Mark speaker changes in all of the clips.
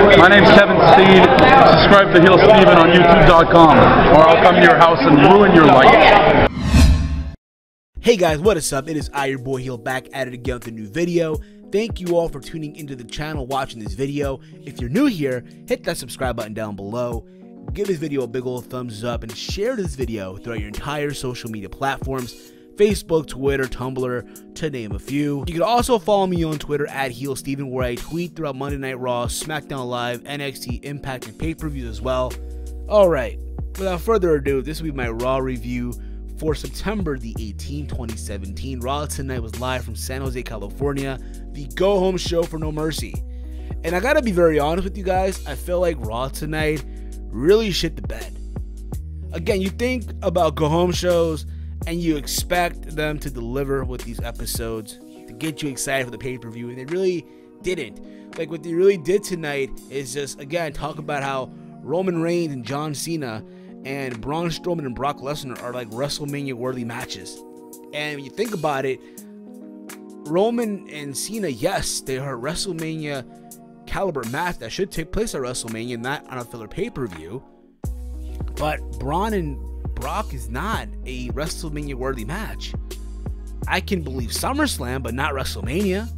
Speaker 1: My name's Kevin Steed. Subscribe to HEELSTEVEN on YouTube.com, or I'll come to your house and ruin your life.
Speaker 2: Hey guys, what is up? It is your boy Heel back at it again with a new video. Thank you all for tuning into the channel, watching this video. If you're new here, hit that subscribe button down below. Give this video a big old thumbs up and share this video throughout your entire social media platforms. Facebook, Twitter, Tumblr, to name a few. You can also follow me on Twitter at HEELSTEVEN, where I tweet throughout Monday Night Raw, SmackDown Live, NXT, Impact, and pay-per-views as well. Alright, without further ado, this will be my Raw review for September the 18th, 2017. Raw Tonight was live from San Jose, California, the go-home show for No Mercy. And I gotta be very honest with you guys, I feel like Raw Tonight really shit the bed. Again, you think about go-home shows, and you expect them to deliver with these episodes to get you excited for the pay-per-view, and they really didn't. Like, what they really did tonight is just, again, talk about how Roman Reigns and John Cena and Braun Strowman and Brock Lesnar are like WrestleMania-worthy matches. And when you think about it, Roman and Cena, yes, they are WrestleMania caliber match that should take place at WrestleMania, not on a filler pay-per-view. But Braun and Brock is not a WrestleMania worthy match. I can believe SummerSlam, but not WrestleMania.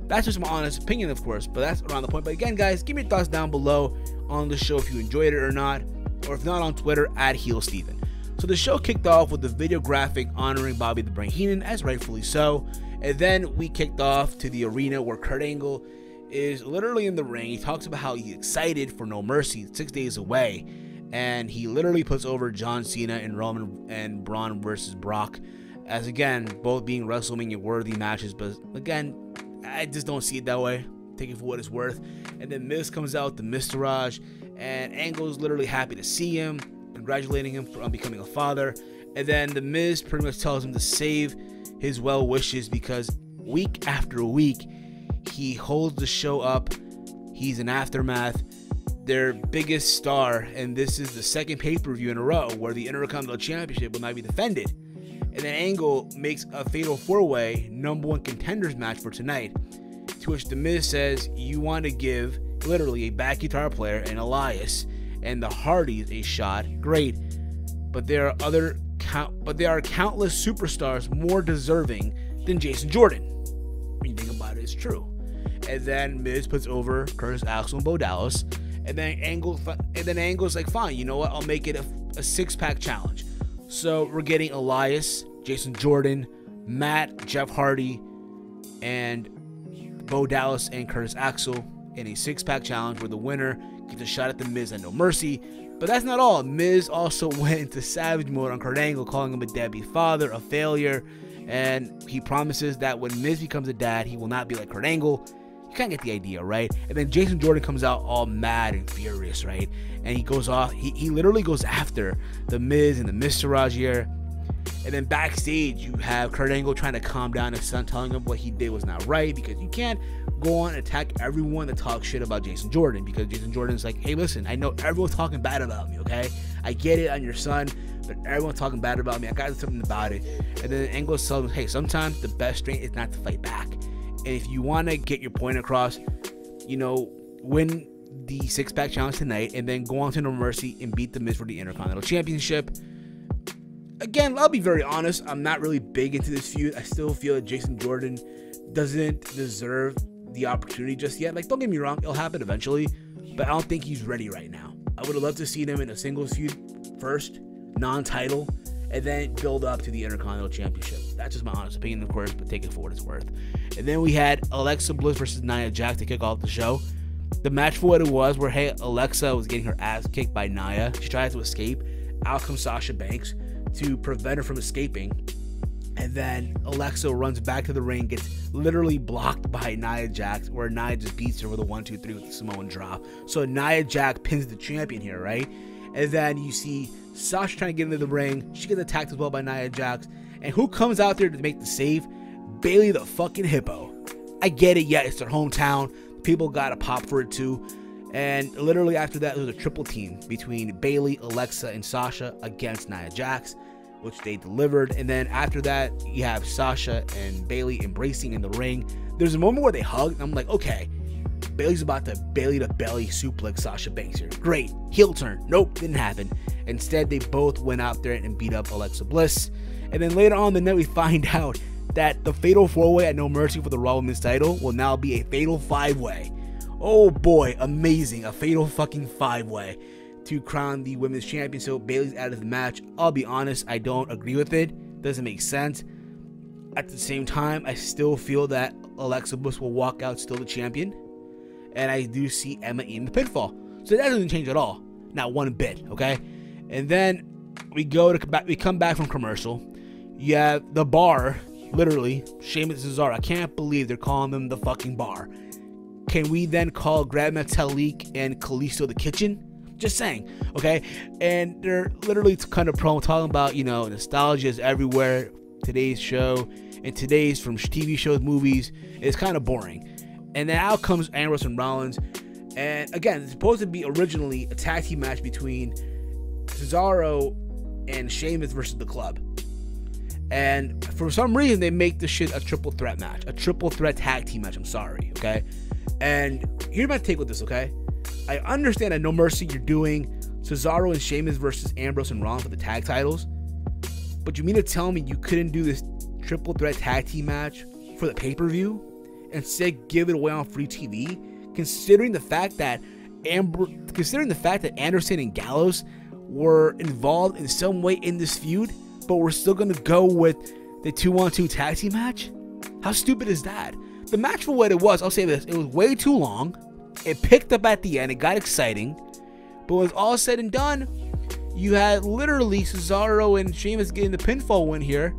Speaker 2: That's just my honest opinion, of course, but that's around the point. But again, guys, give me your thoughts down below on the show if you enjoyed it or not, or if not, on Twitter at HEELSTEVEN. So the show kicked off with the video graphic honoring Bobby the Brain Heenan, as rightfully so, and then we kicked off to the arena where Kurt Angle is literally in the ring. He talks about how he's excited for No Mercy, 6 days away. And he literally puts over John Cena and Roman and Braun versus Brock, as again, both being WrestleMania worthy matches. But again, I just don't see it that way. Take it for what it's worth. And then Miz comes out with the Miztourage, and Angle's literally happy to see him, congratulating him on becoming a father. And then the Miz pretty much tells him to save his well wishes, because week after week he holds the show up. He's an Aftermath, their biggest star, and this is the second pay-per-view in a row where the Intercontinental Championship will not be defended. And then Angle makes a fatal 4-way #1 contenders match for tonight, to which The Miz says, you want to give literally a back guitar player and Elias and the Hardys a shot, great, but there are countless superstars more deserving than Jason Jordan. When you think about it, it's true. And then Miz puts over Curtis Axel and Bo Dallas. And then Angle's like, fine, you know what? I'll make it a six-pack challenge. So we're getting Elias, Jason Jordan, Matt, Jeff Hardy, and Bo Dallas and Curtis Axel in a six-pack challenge where the winner gets a shot at The Miz and No Mercy. But that's not all. Miz also went into savage mode on Kurt Angle, calling him a deadbeat father, a failure, and he promises that when Miz becomes a dad, he will not be like Kurt Angle. You kind of get the idea, right? And then Jason Jordan comes out all mad and furious, right? And he goes off. He literally goes after The Miz and the Miztourage here. And then backstage, you have Kurt Angle trying to calm down his son, telling him what he did was not right, because you can't go on and attack everyone that talks shit about Jason Jordan, because Jason Jordan's like, hey, listen, I know everyone's talking bad about me, okay? I get it, I'm your son, but everyone's talking bad about me. I got to do something about it. And then Angle tells him, hey, sometimes the best strength is not to fight back. And if you want to get your point across, you know, win the six-pack challenge tonight and then go on to No Mercy and beat The Miz for the Intercontinental Championship. Again, I'll be very honest, I'm not really big into this feud. I still feel that Jason Jordan doesn't deserve the opportunity just yet. Like, don't get me wrong, it'll happen eventually, but I don't think he's ready right now. I would have loved to see him in a singles feud first, non-title, and then build up to the Intercontinental Championship. That's just my honest opinion, of course, but take it for what it's worth. And then we had Alexa Bliss versus Nia Jax to kick off the show. The match for what it was, where, hey, Alexa was getting her ass kicked by Nia. She tries to escape. Out comes Sasha Banks to prevent her from escaping. And then Alexa runs back to the ring, gets literally blocked by Nia Jax, where Nia just beats her with a 1-2-3 with the Samoan drop. So Nia Jax pins the champion here, right? And then you see Sasha trying to get into the ring. She gets attacked as well by Nia Jax. And who comes out there to make the save? Bayley the fucking Hippo. I get it, yeah, it's their hometown. People got a pop for it too. And literally after that, there was a triple team between Bayley, Alexa, and Sasha against Nia Jax, which they delivered. And then after that, you have Sasha and Bayley embracing in the ring. There's a moment where they hug, and I'm like, okay, Bayley's about to belly-to-belly suplex Sasha Banks here. Great. Heel turn. Nope, didn't happen. Instead, they both went out there and beat up Alexa Bliss. And then later on in the night, we find out that the Fatal 4-Way at No Mercy for the Raw Women's title will now be a Fatal 5-Way. Oh boy, amazing. A Fatal fucking 5-Way to crown the Women's Champion. So Bayley's out of the match. I'll be honest, I don't agree with it. Doesn't make sense. At the same time, I still feel that Alexa Bliss will walk out still the champion. And I do see Emma in the pinfall. So that doesn't change at all. Not one bit, okay? And then we come back from commercial. You have the Bar, literally, Sheamus and Cesaro. I can't believe they're calling them the fucking Bar. Can we then call Grand Metalik and Kalisto the Kitchen? Just saying, okay? And they're literally kind of talking about, you know, nostalgia is everywhere. Today's show and today's from TV shows, movies, is kind of boring. And then out comes Ambrose and Rollins. And again, it's supposed to be originally a tag team match between Cesaro and Sheamus versus the Club. And for some reason, they make this shit a triple threat match. A triple threat tag team match, I'm sorry, okay? And here's my take with this, okay? I understand at No Mercy you're doing Cesaro and Sheamus versus Ambrose and Rollins for the tag titles. But you mean to tell me you couldn't do this triple threat tag team match for the pay-per-view? Instead, give it away on free TV, considering the fact that Anderson and Gallows were involved in some way in this feud, but we're still gonna go with the 2-on-2 tag team match? How stupid is that? The match, for what it was, I'll say this: it was way too long. It picked up at the end. It got exciting, but when it's all said and done, you had literally Cesaro and Sheamus getting the pinfall win here.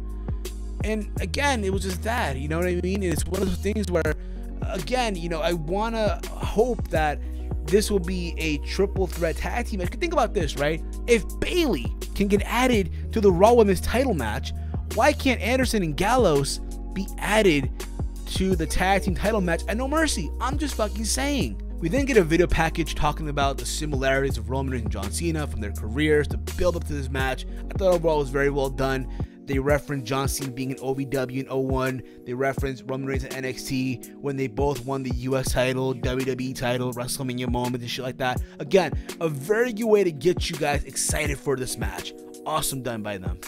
Speaker 2: And again, it was just that, you know what I mean? It's one of those things where, again, you know, I want to hope that this will be a triple threat tag team match. Think about this, right? If Bayley can get added to the Raw Women's title match, why can't Anderson and Gallows be added to the tag team title match at No Mercy? I'm just fucking saying. We then get a video package talking about the similarities of Roman Reigns and John Cena from their careers to build up to this match. I thought overall it was very well done. They referenced John Cena being in OVW in 01. They referenced Roman Reigns in NXT when they both won the US title, WWE title, WrestleMania moment, and shit like that. Again, a very good way to get you guys excited for this match. Awesome done by them.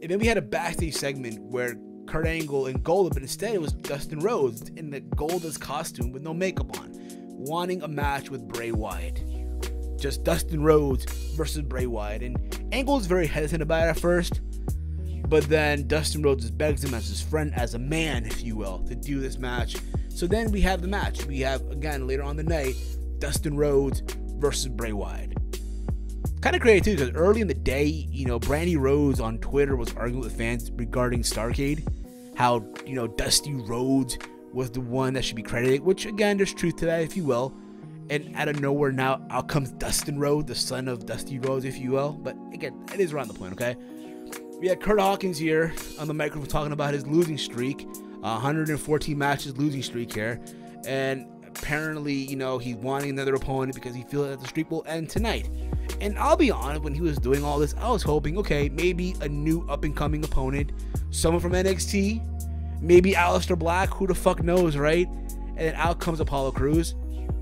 Speaker 2: And then we had a backstage segment where Kurt Angle and Goldust, but instead it was Dustin Rhodes in the Goldust costume with no makeup on, wanting a match with Bray Wyatt. Just Dustin Rhodes versus Bray Wyatt. And Angle was very hesitant about it at first, but then Dustin Rhodes just begs him as his friend, as a man, if you will, to do this match. So then we have the match. We have, again, later on the night, Dustin Rhodes versus Bray Wyatt. Kind of crazy, too, because early in the day, you know, Brandy Rhodes on Twitter was arguing with fans regarding Starrcade. How, you know, Dusty Rhodes was the one that should be credited, which, again, there's truth to that, if you will. And out of nowhere now, out comes Dustin Rhodes, the son of Dusty Rhodes, if you will. But, again, it is around the point, okay? We had Kurt Hawkins here on the microphone talking about his losing streak, 114 matches losing streak here, and apparently, you know, he's wanting another opponent because he feels that the streak will end tonight. And I'll be honest, when he was doing all this, I was hoping, okay, maybe a new up-and-coming opponent, someone from NXT, maybe Aleister Black, who the fuck knows, right? And then out comes Apollo Crews,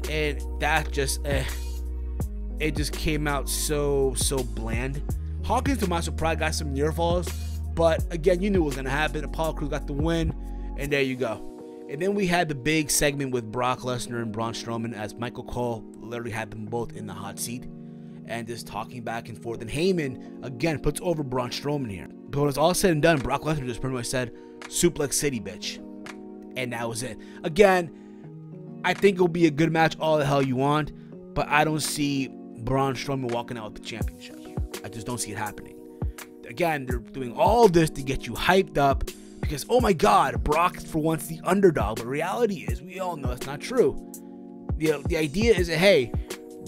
Speaker 2: and that just, it just came out so bland. Hawkins, to my surprise, got some near falls, but again, you knew it was going to happen. Apollo Crews got the win, and there you go. And then we had the big segment with Brock Lesnar and Braun Strowman, as Michael Cole literally had them both in the hot seat and just talking back and forth. And Heyman, again, puts over Braun Strowman here. But when it's all said and done, Brock Lesnar just pretty much said, Suplex City, bitch. And that was it. Again, I think it'll be a good match all the hell you want, but I don't see Braun Strowman walking out with the championship. I just don't see it happening. Again, they're doing all this to get you hyped up because, oh my God, Brock for once the underdog. But reality is, we all know it's not true. The idea is that, hey,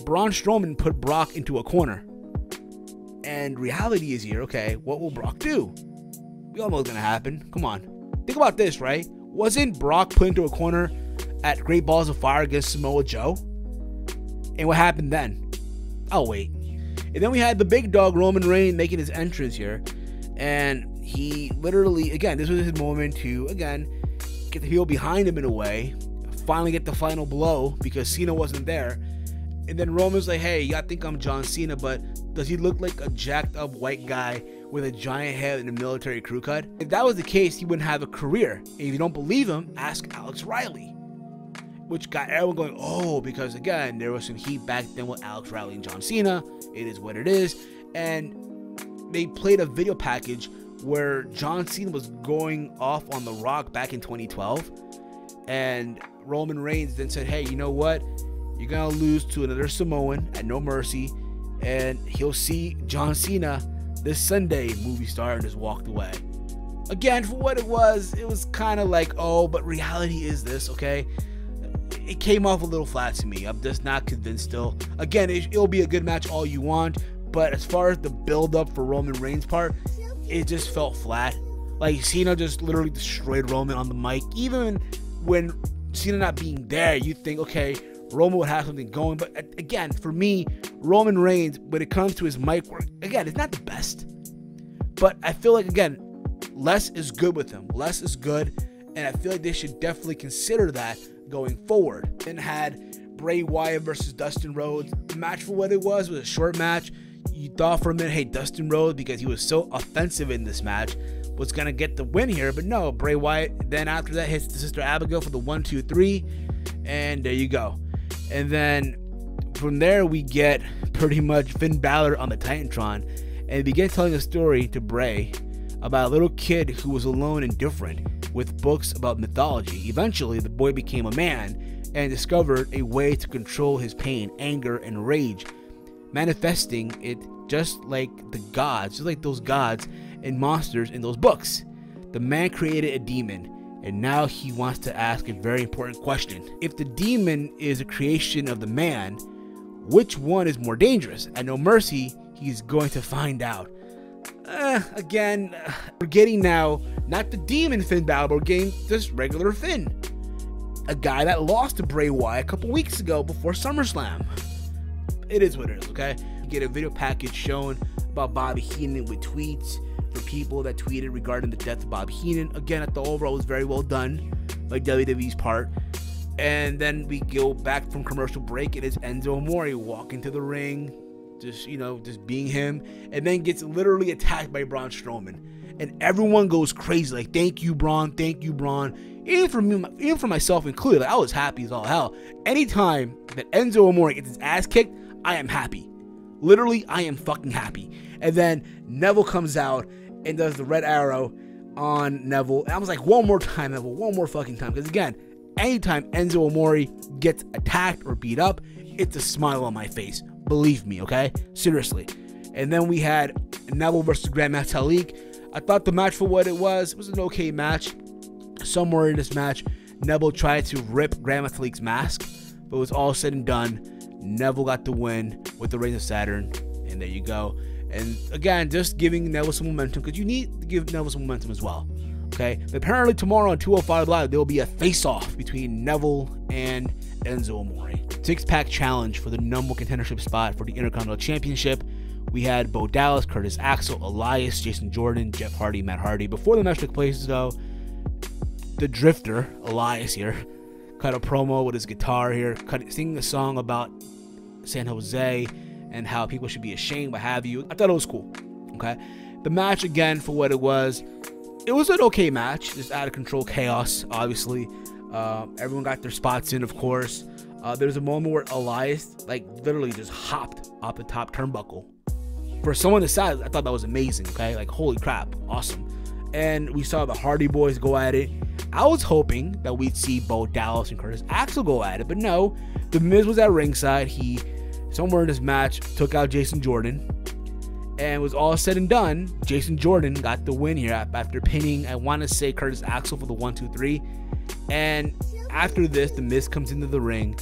Speaker 2: Braun Strowman put Brock into a corner. And reality is here, okay, what will Brock do? We all know what's going to happen. Come on. Think about this, right? Wasn't Brock put into a corner at Great Balls of Fire against Samoa Joe? And what happened then? I'll wait. And then we had the big dog Roman Reigns making his entrance here. And he literally, again, this was his moment to, again, get the heel behind him in a way. finally get the final blow because Cena wasn't there. And then Roman's like, hey, y'all think I'm John Cena, but does he look like a jacked up white guy with a giant head and a military crew cut? If that was the case, he wouldn't have a career. And if you don't believe him, ask Alex Riley. Which got everyone going, oh, because again, there was some heat back then with Alex Riley and John Cena. It is what it is. And they played a video package where John Cena was going off on The Rock back in 2012. And Roman Reigns then said, hey, you know what? You're going to lose to another Samoan at No Mercy, and he'll see John Cena this Sunday, movie star, and just walked away. Again, for what it was kind of like, oh, but reality is this, okay? It came off a little flat to me. I'm just not convinced still. Again, it'll be a good match all you want, but as far as the build-up for Roman Reigns' part, it just felt flat. Like, Cena just literally destroyed Roman on the mic. Even when Cena not being there, you think, okay, Roman would have something going. But again, for me, Roman Reigns, when it comes to his mic work, again, it's not the best. But I feel like, again, less is good with him. Less is good. And I feel like they should definitely consider that going forward. Then had Bray Wyatt versus Dustin Rhodes. The match, for what it was a short match. You thought for a minute, hey, Dustin Rhodes, because he was so offensive in this match, was going to get the win here. But no, Bray Wyatt then after that hits the Sister Abigail for the 1, 2, 3. And there you go. And then from there, we get pretty much Finn Balor on the Titantron and begin telling a story to Bray about a little kid who was alone and different with books about mythology. Eventually, the boy became a man and discovered a way to control his pain, anger, and rage, manifesting it just like the gods, just like those gods and monsters in those books. The man created a demon, and now he wants to ask a very important question. If the demon is a creation of the man, which one is more dangerous? At No Mercy, he's going to find out. Again, we're getting now, not the demon Finn Balor, we're getting just regular Finn. A guy that lost to Bray Wyatt a couple weeks ago before SummerSlam. It is what it is, okay? You get a video package showing about Bobby Heenan with tweets for people that tweeted regarding the death of Bobby Heenan. Again, at the overall was very well done by WWE's part. And then we go back from commercial break. It is Enzo Amore walking to the ring, just being him, and then gets literally attacked by Braun Strowman. And everyone goes crazy, like, thank you, Braun, thank you, Braun. Even for myself included, like, I was happy as all hell. Anytime that Enzo Amore gets his ass kicked, I am happy. Literally, I am fucking happy. And then Neville comes out and does the red arrow on Neville. And I was like, one more time, Neville, one more fucking time. Because again, anytime Enzo Amore gets attacked or beat up, it's a smile on my face. Believe me, okay? Seriously. And then we had Neville versus Grand Metalik. I thought the match, for what it was an okay match. Somewhere in this match, Neville tried to rip Grand Metalik's mask, but it was all said and done. Neville got the win with the Reigns of Saturn, and there you go. And again, just giving Neville some momentum, because you need to give Neville some momentum as well. Okay? But apparently tomorrow on 205 Live, there will be a face-off between Neville and Enzo Amore. Six-pack challenge for the number contendership spot for the Intercontinental Championship. We had Bo Dallas, Curtis Axel, Elias, Jason Jordan, Jeff Hardy, Matt Hardy. Before the match took place, though, the Drifter, Elias here, cut a promo with his guitar here, singing a song about San Jose and how people should be ashamed, what have you. I thought it was cool. Okay, the match, again, for what it was an okay match. Just out of control chaos, obviously. Everyone got their spots in, of course. There's a moment where Elias, like, literally just hopped off the top turnbuckle. For someone this size, I thought that was amazing. Okay, like, holy crap, awesome. And we saw the Hardy Boys go at it. I was hoping that we'd see Bo Dallas and Curtis Axel go at it, but no. The Miz was at ringside. He, somewhere in this match, took out Jason Jordan. And was all said and done, Jason Jordan got the win here after pinning, I want to say, Curtis Axel for the 1, 2, 3. And after this, the Miz comes into the ring.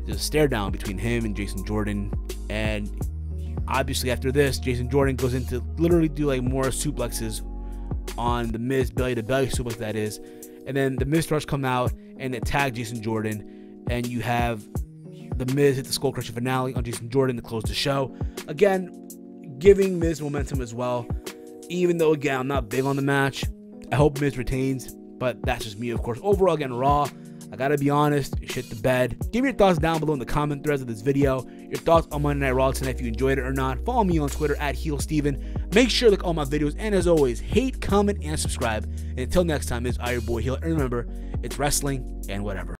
Speaker 2: There's a stare down between him and Jason Jordan. And obviously after this, Jason Jordan goes into literally do like more suplexes on the Miz, belly to belly suplex, that is. And then the Miz starts come out and attack Jason Jordan. And you have the Miz hit the Skull Crusher finale on Jason Jordan to close the show. Again, giving Miz momentum as well. Even though, again, I'm not big on the match. I hope Miz retains, but that's just me, of course. Overall, again, Raw, I gotta be honest, shit the bed. Give me your thoughts down below in the comment threads of this video. Your thoughts on Monday Night Raw tonight, if you enjoyed it or not. Follow me on Twitter at HEELSTEVEN. Make sure to like all my videos, and as always, hate, comment, and subscribe. And until next time, it's your boy Heel. And remember, it's wrestling and whatever.